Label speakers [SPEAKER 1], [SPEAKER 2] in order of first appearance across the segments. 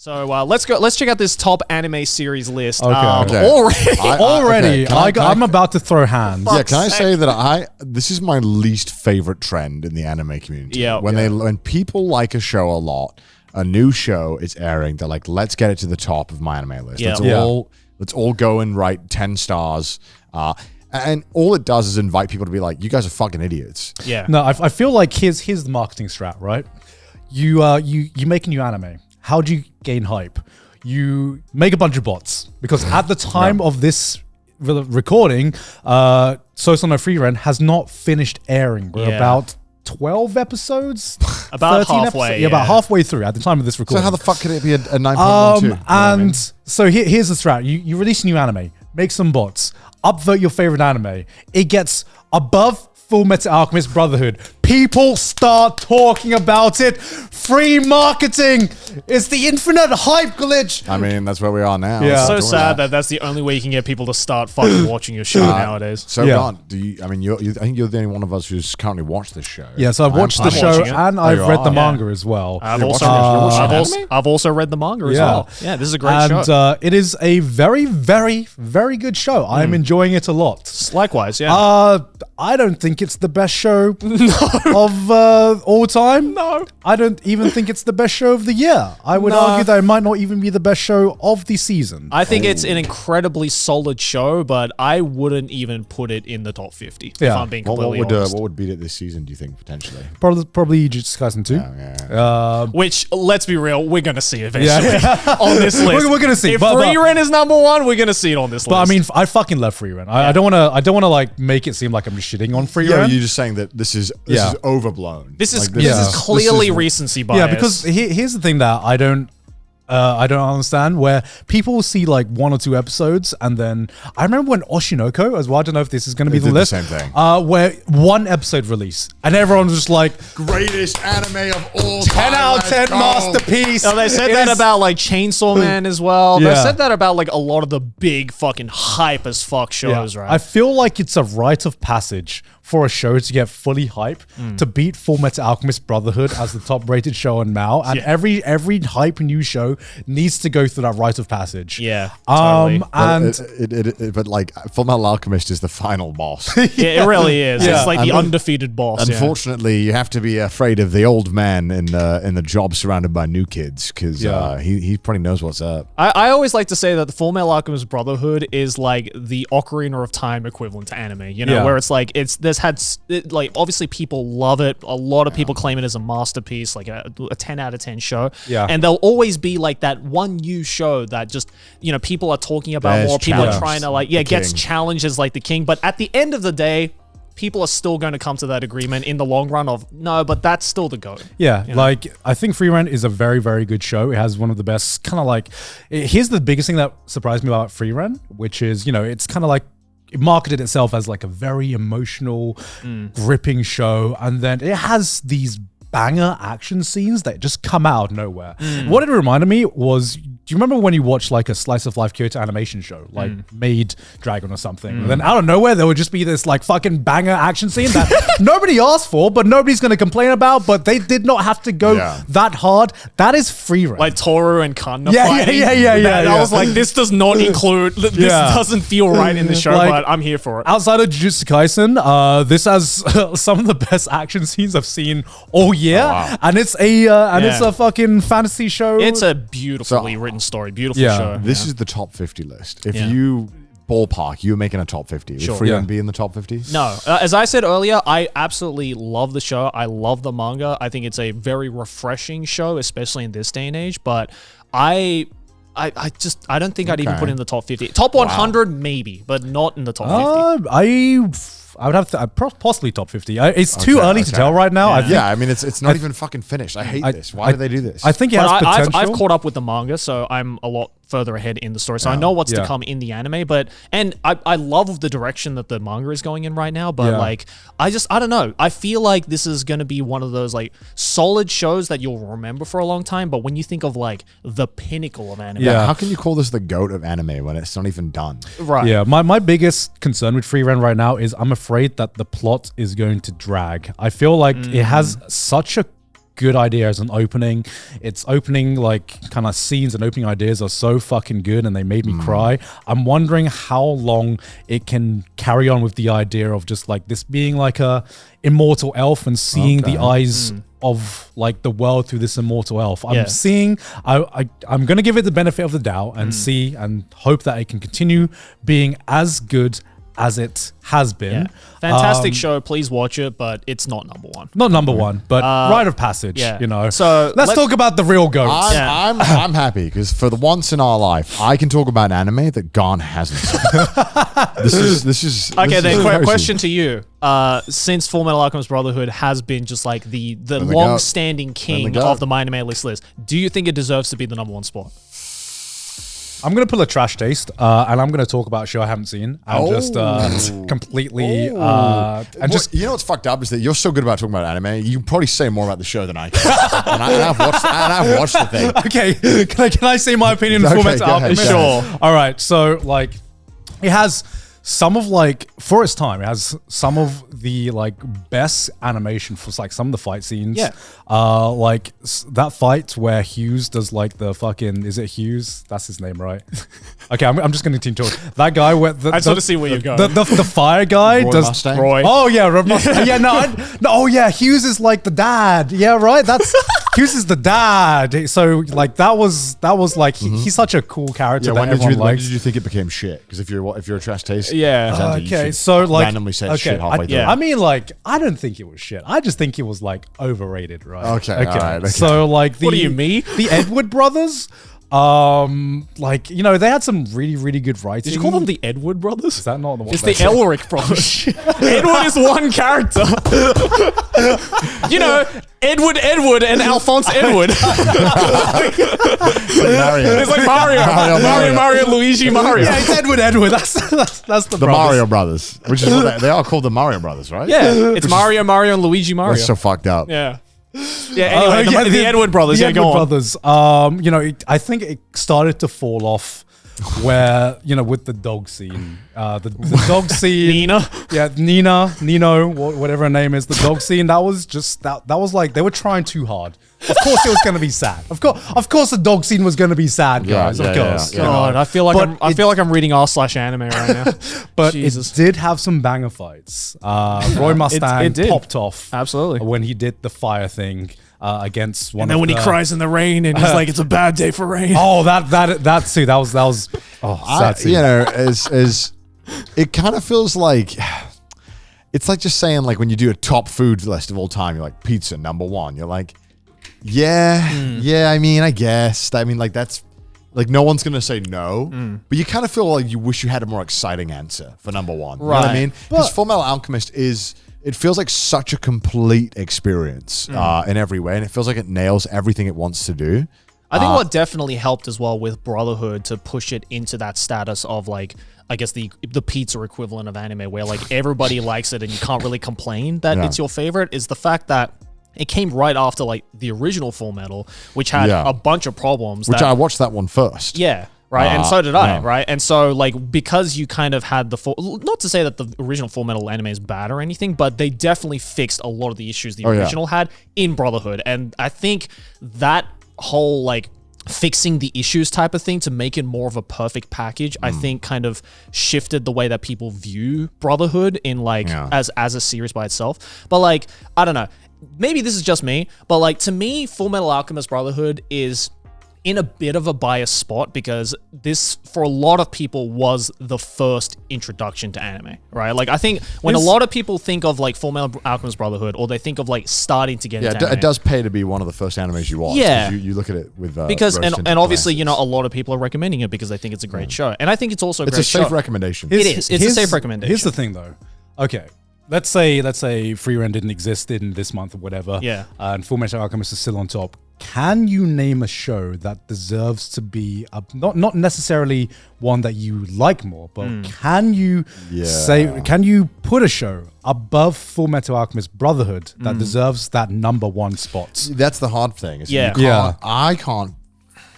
[SPEAKER 1] So let's go. Let's check out this top anime series list.
[SPEAKER 2] Okay.
[SPEAKER 1] Already.
[SPEAKER 2] I'm about to throw hands.
[SPEAKER 3] Yeah, can I say that this is my least favorite trend in the anime community.
[SPEAKER 1] Yeah.
[SPEAKER 3] When people like a show a lot, a new show is airing, they're like, let's get it to the top of my anime list.
[SPEAKER 1] Yeah.
[SPEAKER 3] Let's all go and write 10 stars. And all it does is invite people to be like, you guys are fucking idiots.
[SPEAKER 1] Yeah.
[SPEAKER 2] No, I feel like here's the marketing strat, right? You make a new anime. How do you gain hype? You make a bunch of bots, because at the time of this recording, Sousou no Frieren has not finished airing. We're about 12 episodes,
[SPEAKER 1] about
[SPEAKER 2] 13
[SPEAKER 1] halfway.
[SPEAKER 2] episodes? Yeah, about halfway through at the time of this recording.
[SPEAKER 3] So how the fuck could it be a 9.12?
[SPEAKER 2] And so here's the strat. You release a new anime, make some bots, upvote your favorite anime. It gets above Full Metal Alchemist Brotherhood. People start talking about it. Free marketing. It's the infinite hype glitch.
[SPEAKER 3] I mean, that's where we are now.
[SPEAKER 2] Yeah.
[SPEAKER 1] It's so sad that that's the only way you can get people to start fucking watching your show nowadays.
[SPEAKER 3] So, Don, I think you're the only one of us who's currently watched this show.
[SPEAKER 2] Yeah, so I've watched the show and I've read the manga as well.
[SPEAKER 1] I've also read the manga as well. Yeah, this is a great show.
[SPEAKER 2] And it is a very, very, very good show. I'm enjoying it a lot.
[SPEAKER 1] Likewise, yeah.
[SPEAKER 2] I don't think it's the best show of all time.
[SPEAKER 1] No.
[SPEAKER 2] I don't even think it's the best show of the year. I would argue that it might not even be the best show of the season.
[SPEAKER 1] I think it's an incredibly solid show, but I wouldn't even put it in the top 50, if I'm being completely honest.
[SPEAKER 3] What would beat it this season, do you think, potentially?
[SPEAKER 2] Probably Jujutsu Kaisen 2.
[SPEAKER 3] Yeah.
[SPEAKER 1] Which, let's be real, we're going to see eventually on this list.
[SPEAKER 2] We're going to see.
[SPEAKER 1] If Frieren is number one, we're going to see it on this list.
[SPEAKER 2] But I mean, I fucking love Frieren. I don't want to like make it seem like I'm shitting on Frieren.
[SPEAKER 3] Yeah, you're just saying that this is overblown.
[SPEAKER 1] This is clearly recency bias.
[SPEAKER 2] Yeah, because here's the thing that I don't understand, where people will see like one or two episodes, and then I remember when Oshinoko as well, I don't know if this is going to be the list,
[SPEAKER 3] the same thing.
[SPEAKER 2] Where one episode release and everyone was just like,
[SPEAKER 3] greatest anime of all
[SPEAKER 2] 10 out of 10 masterpiece.
[SPEAKER 1] No, they said that about like Chainsaw Man as well.
[SPEAKER 2] Yeah.
[SPEAKER 1] They said that about like a lot of the big fucking hype as fuck shows, right?
[SPEAKER 2] I feel like it's a rite of passage for a show to get fully hype, to beat Full Metal Alchemist Brotherhood as the top rated show on Mao, and every hype new show needs to go through that rite of passage.
[SPEAKER 1] Yeah, totally.
[SPEAKER 3] But like Full Metal Alchemist is the final boss.
[SPEAKER 1] Yeah, it really is. It's like the undefeated boss.
[SPEAKER 3] Unfortunately, you have to be afraid of the old man in the job surrounded by new kids, because he probably knows what's up.
[SPEAKER 1] I always like to say that the Full Metal Alchemist Brotherhood is like the Ocarina of Time equivalent to anime. You know, where it's like like obviously people love it. A lot of people claim it as a masterpiece, like a 10 out of 10 show. Yeah. And there'll always be like that one new show that just, people are talking about more. People are trying to gets challenged as like the king. But at the end of the day, people are still going to come to that agreement in the long run of, no, but that's still the GOAT.
[SPEAKER 2] Yeah, like I think Frieren is a very, very good show. It has one of the best kind of like, here's the biggest thing that surprised me about Frieren, which is, it's kind of like, it marketed itself as like a very emotional, gripping show, and then it has these banger action scenes that just come out of nowhere. What it reminded me was, do you remember when you watched like a slice of life Kyoto animation show, like Maid Dragon or something? And then out of nowhere, there would just be this like fucking banger action scene that nobody asked for, but nobody's going to complain about, but they did not have to go that hard. That is Frieren.
[SPEAKER 1] Like Toru and Kanna
[SPEAKER 2] fighting.
[SPEAKER 1] I was like, this does not include, this doesn't feel right in the show, like, but I'm here for it.
[SPEAKER 2] Outside of Jujutsu Kaisen, this has some of the best action scenes I've seen all year. Oh, wow. And it's a fucking fantasy show.
[SPEAKER 1] It's a beautifully written story, beautiful show.
[SPEAKER 3] This is the top 50 list. If you ballpark, you're making a top 50. Would Frieren be in the top 50?
[SPEAKER 1] No. As I said earlier, I absolutely love the show. I love the manga. I think it's a very refreshing show, especially in this day and age. But I don't think I'd even put it in the top 50. Top 100 maybe, but not in the top 50.
[SPEAKER 2] I would have to possibly top 50. It's too early to tell right now.
[SPEAKER 3] I mean, it's not even fucking finished. I hate this. Why do they do this?
[SPEAKER 2] I think it has potential.
[SPEAKER 1] I've caught up with the manga, so I'm a lot further ahead in the story. So I know what's to come in the anime, and I love the direction that the manga is going in right now, but like, I don't know. I feel like this is going to be one of those like solid shows that you'll remember for a long time, but when you think of like the pinnacle of anime.
[SPEAKER 3] Yeah, how can you call this the GOAT of anime when it's not even done?
[SPEAKER 1] Right.
[SPEAKER 2] Yeah, my biggest concern with Frieren right now is I'm afraid that the plot is going to drag. I feel like it has such a good idea as an opening. Its opening like kind of scenes and opening ideas are so fucking good, and they made me cry. I'm wondering how long it can carry on with the idea of just like this being like a immortal elf and seeing the eyes of like the world through this immortal elf. I'm seeing, I'm going to give it the benefit of the doubt and see and hope that it can continue being as good as it has been.
[SPEAKER 1] Fantastic show. Please watch it, but it's not number one.
[SPEAKER 2] Not number one, but rite of passage, you know.
[SPEAKER 1] So
[SPEAKER 2] let's talk about the real goats.
[SPEAKER 3] I'm happy because for the once in our life, I can talk about anime that Gon hasn't seen. This is
[SPEAKER 1] okay. Then question to you: since Full Metal Alchemist Brotherhood has been just like the long-standing king of the My Anime list, do you think it deserves to be the number one spot?
[SPEAKER 2] I'm going to pull a trash taste, and I'm going to talk about a show I haven't seen, and just completely, and just...
[SPEAKER 3] You know what's fucked up is that you're so good about talking about anime, you can probably say more about the show than I can. and I've watched the thing.
[SPEAKER 2] Okay, can I say my opinion on Full Metal Alchemist?
[SPEAKER 1] Sure.
[SPEAKER 2] All right, so, like, it has some of, like, for its time, it has some of the, like, best animation for, like, some of the fight scenes.
[SPEAKER 1] Yeah.
[SPEAKER 2] Like, that fight where Hughes does, like, the fucking... Is it Hughes? That's his name, right? Okay, I'm just going to continue talking. That guy... I
[SPEAKER 1] just want to see where you're going.
[SPEAKER 2] The fire guy
[SPEAKER 3] Roy
[SPEAKER 2] does...
[SPEAKER 3] Mustang?
[SPEAKER 2] Roy. Oh, yeah, Roy Mustang. Yeah, oh, yeah, Hughes is, like, the dad. Yeah, right? Hughes is the dad. So, like, that was like... He's such a cool character that everyone likes.
[SPEAKER 3] When did you think it became shit? Because if you're a trash taste...
[SPEAKER 1] Yeah.
[SPEAKER 2] Okay, so like
[SPEAKER 3] randomly said shit halfway through.
[SPEAKER 2] I mean, like, I don't think it was shit. I just think it was like overrated, right?
[SPEAKER 3] Okay. All right, okay.
[SPEAKER 2] So like
[SPEAKER 1] what do you mean?
[SPEAKER 2] The Edward brothers, like, you know, they had some really, really good writing.
[SPEAKER 1] Did you call them the Edward brothers?
[SPEAKER 2] Is that not the one?
[SPEAKER 1] It's the Elric brothers. Edward is one character. You know, Edward and Alphonse Edward.
[SPEAKER 3] It's like Mario.
[SPEAKER 1] It's like Mario, Luigi, Mario.
[SPEAKER 2] Yeah, it's Edward. That's the brothers.
[SPEAKER 3] Mario brothers, which is what they are called, the Mario brothers, right?
[SPEAKER 1] Yeah, it's Mario and Luigi Mario.
[SPEAKER 3] That's so fucked up.
[SPEAKER 1] Yeah. Yeah, anyway, the Edward brothers.
[SPEAKER 2] The
[SPEAKER 1] Edward
[SPEAKER 2] go on. Brothers. You know, I think it started to fall off where, you know, with the dog scene. The dog scene.
[SPEAKER 1] Nina.
[SPEAKER 2] Yeah, Nino, whatever her name is. The dog scene, that was just, that was like, they were trying too hard. Of course it was going to be sad. Of course the dog scene was going to be sad, guys. Of course.
[SPEAKER 3] Yeah.
[SPEAKER 1] God, I feel like I'm reading r/anime right now.
[SPEAKER 2] But
[SPEAKER 1] Jesus.
[SPEAKER 2] It did have some banger fights. Roy Mustang popped off.
[SPEAKER 1] Absolutely.
[SPEAKER 2] When he did the fire thing against one.
[SPEAKER 1] And then when he cries in the rain and he's like, "It's a bad day for rain."
[SPEAKER 2] Oh, that too. That was sad scene.
[SPEAKER 3] You know, as it kind of feels like it's like just saying, like, when you do a top food list of all time, you're like, pizza number one. You're like, yeah. I mean, I guess. I mean, like, that's like, no one's gonna say no, but you kind of feel like you wish you had a more exciting answer for number one. You know what I mean? Because Full Metal Alchemist it feels like such a complete experience in every way, and it feels like it nails everything it wants to do.
[SPEAKER 1] I think what definitely helped as well with Brotherhood to push it into that status of, like, I guess the pizza equivalent of anime, where like everybody likes it and you can't really complain that it's your favorite, is the fact that it came right after like the original Full Metal, which had a bunch of problems.
[SPEAKER 3] Which I watched that one first.
[SPEAKER 1] Yeah. Right, and so did I, right? And so, like, because you kind of had not to say that the original Full Metal anime is bad or anything, but they definitely fixed a lot of the issues the original had in Brotherhood. And I think that whole, like, fixing the issues type of thing to make it more of a perfect package, I think kind of shifted the way that people view Brotherhood in, like, as a series by itself. But, like, I don't know. Maybe this is just me, but, like, to me, Full Metal Alchemist Brotherhood is in a bit of a biased spot because this, for a lot of people, was the first introduction to anime, right? Like, I think when a lot of people think of, like, Full Metal Alchemist Brotherhood, or they think of, like, starting to get into anime.
[SPEAKER 3] It does pay to be one of the first animes you watch.
[SPEAKER 1] Yeah.
[SPEAKER 3] You look at it with
[SPEAKER 1] because, and obviously, you know, a lot of people are recommending it because they think it's a great show. And I think it's also a great show.
[SPEAKER 3] It's a safe recommendation.
[SPEAKER 1] It is. It's a safe recommendation.
[SPEAKER 2] Here's the thing, though. Okay. Let's say Frieren didn't exist in this month or whatever.
[SPEAKER 1] Yeah.
[SPEAKER 2] And Full Metal Alchemist is still on top. Can you name a show that deserves to be not necessarily one that you like more, but can you can you put a show above Full Metal Alchemist Brotherhood that deserves that number one spot?
[SPEAKER 3] That's the hard thing. I can't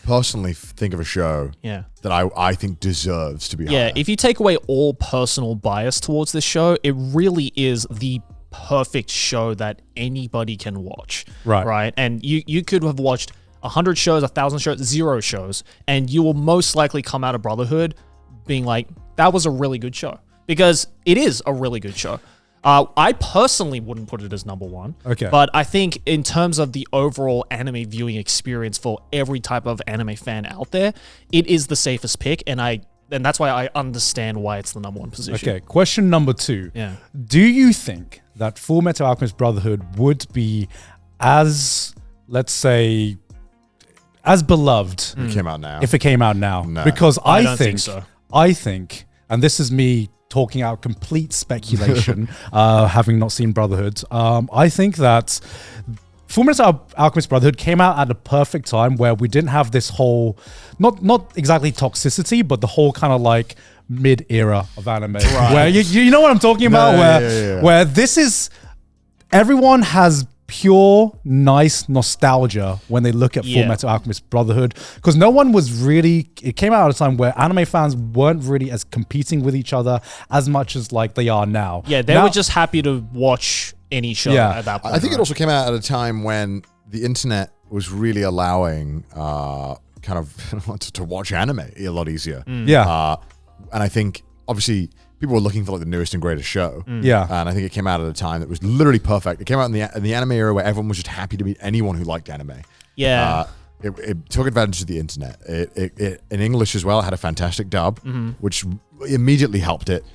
[SPEAKER 3] personally think of a show that I think deserves to be higher.
[SPEAKER 1] If you take away all personal bias towards this show, it really is the perfect show that anybody can watch.
[SPEAKER 2] Right.
[SPEAKER 1] And you could have watched 100 shows, 1,000 shows, 0 shows, and you will most likely come out of Brotherhood being like, that was a really good show. Because it is a really good show. I personally wouldn't put it as number 1.
[SPEAKER 2] Okay.
[SPEAKER 1] But I think in terms of the overall anime viewing experience for every type of anime fan out there, it is the safest pick, and that's why I understand why it's the number 1 position.
[SPEAKER 2] Okay, question number 2.
[SPEAKER 1] Yeah.
[SPEAKER 2] Do you think that Fullmetal Alchemist Brotherhood would be as, let's say, as beloved
[SPEAKER 3] It came out now.
[SPEAKER 2] if it came out now?
[SPEAKER 3] No.
[SPEAKER 2] Because
[SPEAKER 1] I don't think so.
[SPEAKER 2] I think, and this is me talking out complete speculation, having not seen Brotherhood, I think that Fullmetal Alchemist Brotherhood came out at a perfect time where we didn't have this whole, not exactly toxicity, but the whole kind of like mid-era of anime. Right. Where you know what I'm talking about? Where this is, everyone has pure, nice nostalgia when they look at Fullmetal Alchemist Brotherhood, because no one was really, it came out at a time where anime fans weren't really as competing with each other as much as like they are now.
[SPEAKER 1] Yeah, they were just happy to watch any show at that point.
[SPEAKER 3] I think it also came out at a time when the internet was really allowing kind of to watch anime a lot easier.
[SPEAKER 2] Yeah.
[SPEAKER 3] And I think obviously people were looking for like the newest and greatest show.
[SPEAKER 2] Yeah.
[SPEAKER 3] And I think it came out at a time that was literally perfect. It came out in the anime era where everyone was just happy to meet anyone who liked anime.
[SPEAKER 1] Yeah.
[SPEAKER 3] It took advantage of the internet. It in English as well, it had a fantastic dub, which immediately helped it.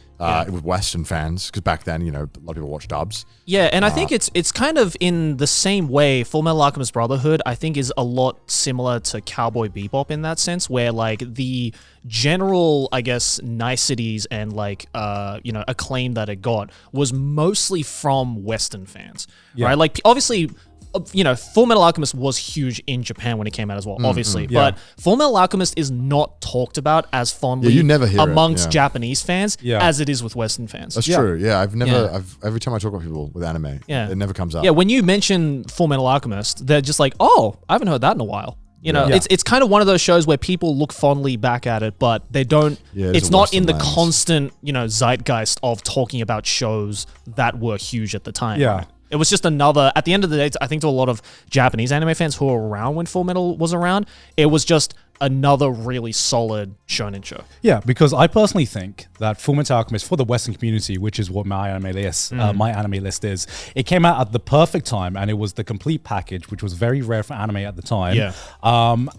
[SPEAKER 3] With Western fans, because back then, a lot of people watched dubs.
[SPEAKER 1] Yeah, and I think it's kind of in the same way. Fullmetal Alchemist Brotherhood, I think, is a lot similar to Cowboy Bebop in that sense, where like the general, I guess, niceties and like acclaim that it got was mostly from Western fans, right? Like obviously, Fullmetal Alchemist was huge in Japan when it came out as well, obviously. But Fullmetal Alchemist is not talked about as fondly
[SPEAKER 3] you never hear
[SPEAKER 1] amongst Japanese fans as it is with Western fans.
[SPEAKER 3] That's true. Yeah, I've never. Every time I talk about people with anime, it never comes up.
[SPEAKER 1] Yeah, when you mention Fullmetal Alchemist, they're just like, "Oh, I haven't heard that in a while." It's kind of one of those shows where people look fondly back at it, but they don't. It's not in the constant, zeitgeist of talking about shows that were huge at the time.
[SPEAKER 2] Yeah.
[SPEAKER 1] Right? It was just another, at the end of the day, I think to a lot of Japanese anime fans who were around when Fullmetal was around, it was just another really solid shonen show.
[SPEAKER 2] Yeah, because I personally think that Fullmetal Alchemist, for the Western community, which is what my anime list is, it came out at the perfect time, and it was the complete package, which was very rare for anime at the time.
[SPEAKER 1] Yeah.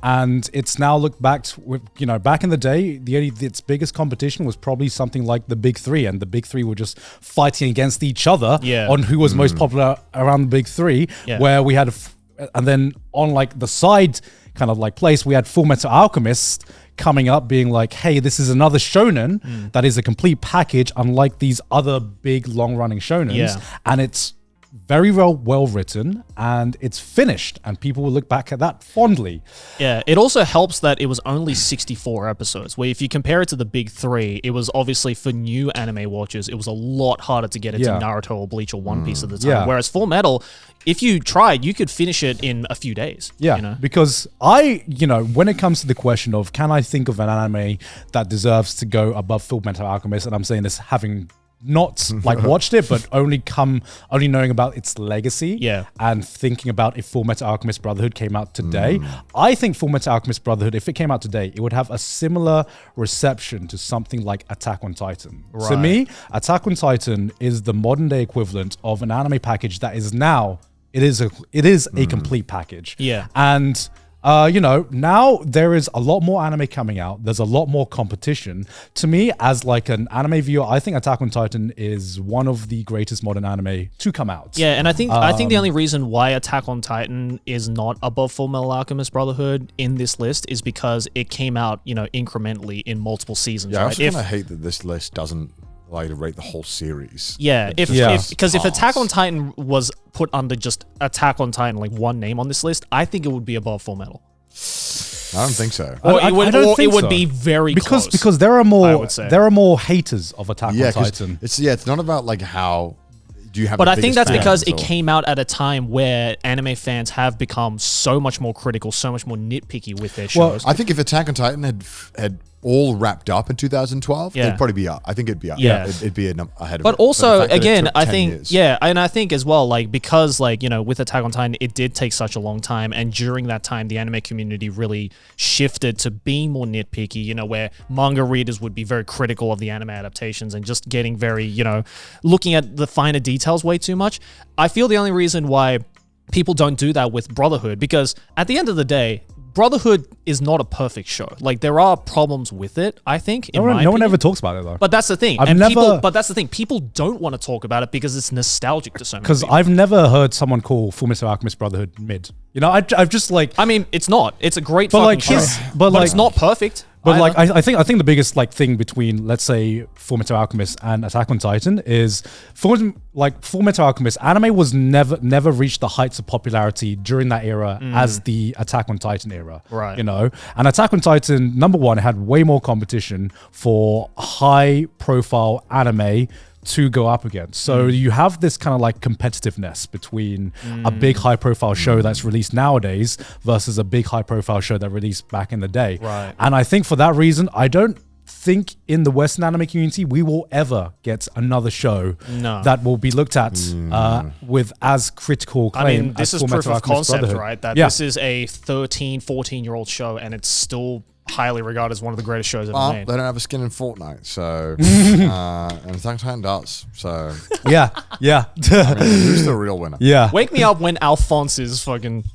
[SPEAKER 2] And it's now looked back with, back in the day, its biggest competition was probably something like the Big Three, and the Big Three were just fighting against each other on who was most popular around the Big Three, where we had, and then on like the side kind of like place, we had Fullmetal Alchemist coming up being like, hey, this is another shonen that is a complete package, unlike these other big long-running shonens, and it's very well written, and it's finished, and people will look back at that fondly.
[SPEAKER 1] Yeah, it also helps that it was only 64 episodes, where if you compare it to the Big Three, it was obviously, for new anime watchers, it was a lot harder to get into Naruto or Bleach or One Piece at the time, whereas Fullmetal, if you tried, you could finish it in a few days.
[SPEAKER 2] Yeah, because when it comes to the question of can I think of an anime that deserves to go above Fullmetal Alchemist, and I'm saying this having not like watched it, but only knowing about its legacy, and thinking about if Fullmetal Alchemist Brotherhood came out today, I think Fullmetal Alchemist Brotherhood, if it came out today, it would have a similar reception to something like Attack on Titan. Right. To me, Attack on Titan is the modern day equivalent of an anime package that is now it is a complete package.
[SPEAKER 1] Yeah,
[SPEAKER 2] and now there is a lot more anime coming out. There's a lot more competition. To me, as like an anime viewer, I think Attack on Titan is one of the greatest modern anime to come out.
[SPEAKER 1] Yeah, and I think the only reason why Attack on Titan is not above Fullmetal Alchemist Brotherhood in this list is because it came out, incrementally in multiple seasons.
[SPEAKER 3] Yeah,
[SPEAKER 1] right?
[SPEAKER 3] I also kind of hate that this list doesn't allow you to rate the whole series.
[SPEAKER 1] Yeah, because if Attack on Titan was put under just Attack on Titan, like one name on this list, I think it would be above Fullmetal.
[SPEAKER 3] I don't think so.
[SPEAKER 1] It would be very close.
[SPEAKER 2] Because there are more haters of Attack on Titan.
[SPEAKER 3] It's not about like how do you have.
[SPEAKER 1] But I think that's because it came out at a time where anime fans have become so much more critical, so much more nitpicky with their shows.
[SPEAKER 3] I think if Attack on Titan had all wrapped up in 2012,
[SPEAKER 1] Yeah.
[SPEAKER 3] it'd probably be up. I think it'd be up.
[SPEAKER 1] Yeah.
[SPEAKER 3] It'd be ahead of
[SPEAKER 1] But
[SPEAKER 3] it.
[SPEAKER 1] also,
[SPEAKER 3] the fact that it
[SPEAKER 1] again,
[SPEAKER 3] took
[SPEAKER 1] I
[SPEAKER 3] 10
[SPEAKER 1] think,
[SPEAKER 3] years.
[SPEAKER 1] yeah, and I think as well, like, because, like, you know, with Attack on Titan, it did take such a long time, and during that time, the anime community really shifted to being more nitpicky, you know, where manga readers would be very critical of the anime adaptations and just getting very, you know, looking at the finer details way too much. I feel the only reason why people don't do that with Brotherhood, because at the end of the day, Brotherhood is not a perfect show. Like, there are problems with it, I think.
[SPEAKER 2] No one ever talks about it though.
[SPEAKER 1] But that's the thing. But that's the thing. People don't want to talk about it because it's nostalgic to so many people.
[SPEAKER 2] Because I've never heard someone call Fullmetal Alchemist Brotherhood mid. You know, I've just like.
[SPEAKER 1] I mean, it's not. It's a great
[SPEAKER 2] But,
[SPEAKER 1] fucking
[SPEAKER 2] like,
[SPEAKER 1] show.
[SPEAKER 2] his- but,
[SPEAKER 1] But it's
[SPEAKER 2] like-
[SPEAKER 1] not perfect.
[SPEAKER 2] But like,
[SPEAKER 1] either.
[SPEAKER 2] I think the biggest like thing between, let's say, Fullmetal Alchemist and Attack on Titan is Fullmetal Alchemist anime was never reached the heights of popularity during that era as the Attack on Titan era.
[SPEAKER 1] Right.
[SPEAKER 2] You know, and Attack on Titan, number one, it had way more competition for high profile anime to go up against. So you have this kind of like competitiveness between a big high profile show that's released nowadays versus a big high profile show that released back in the day.
[SPEAKER 1] Right.
[SPEAKER 2] And I think for that reason, I don't think in the Western anime community we will ever get another show that will be looked at with as critical claim.
[SPEAKER 1] I mean, this
[SPEAKER 2] as
[SPEAKER 1] is proof
[SPEAKER 2] Fullmetal
[SPEAKER 1] of
[SPEAKER 2] Alchemist
[SPEAKER 1] concept,
[SPEAKER 2] Brotherhood.
[SPEAKER 1] right? That
[SPEAKER 2] Yeah.
[SPEAKER 1] this is a 13, 14-year-old show, and it's still highly regarded as one of the greatest shows ever
[SPEAKER 3] Well,
[SPEAKER 1] made.
[SPEAKER 3] they don't have a skin in Fortnite, so and Attack on Titan does. So
[SPEAKER 2] Yeah, yeah,
[SPEAKER 3] I mean, who's the real winner?
[SPEAKER 2] yeah.
[SPEAKER 1] Wake me up when Alphonse is fucking...